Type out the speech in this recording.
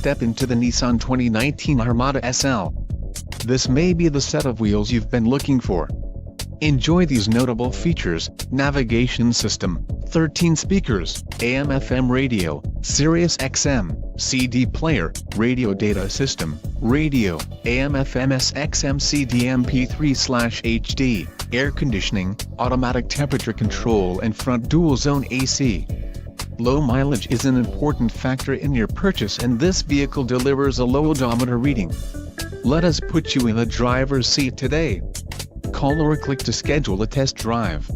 step into the Nissan 2019 Armada SL. This may be the set of wheels you've been looking for. Enjoy these notable features: navigation system, 13 speakers, AM/FM radio, Sirius XM, CD player, radio data system, radio, AM/FM SXM CD MP3/HD, air conditioning, automatic temperature control and front dual-zone AC. Low mileage is an important factor in your purchase, and this vehicle delivers a low odometer reading. Let us put you in the driver's seat today. Call or click to schedule a test drive.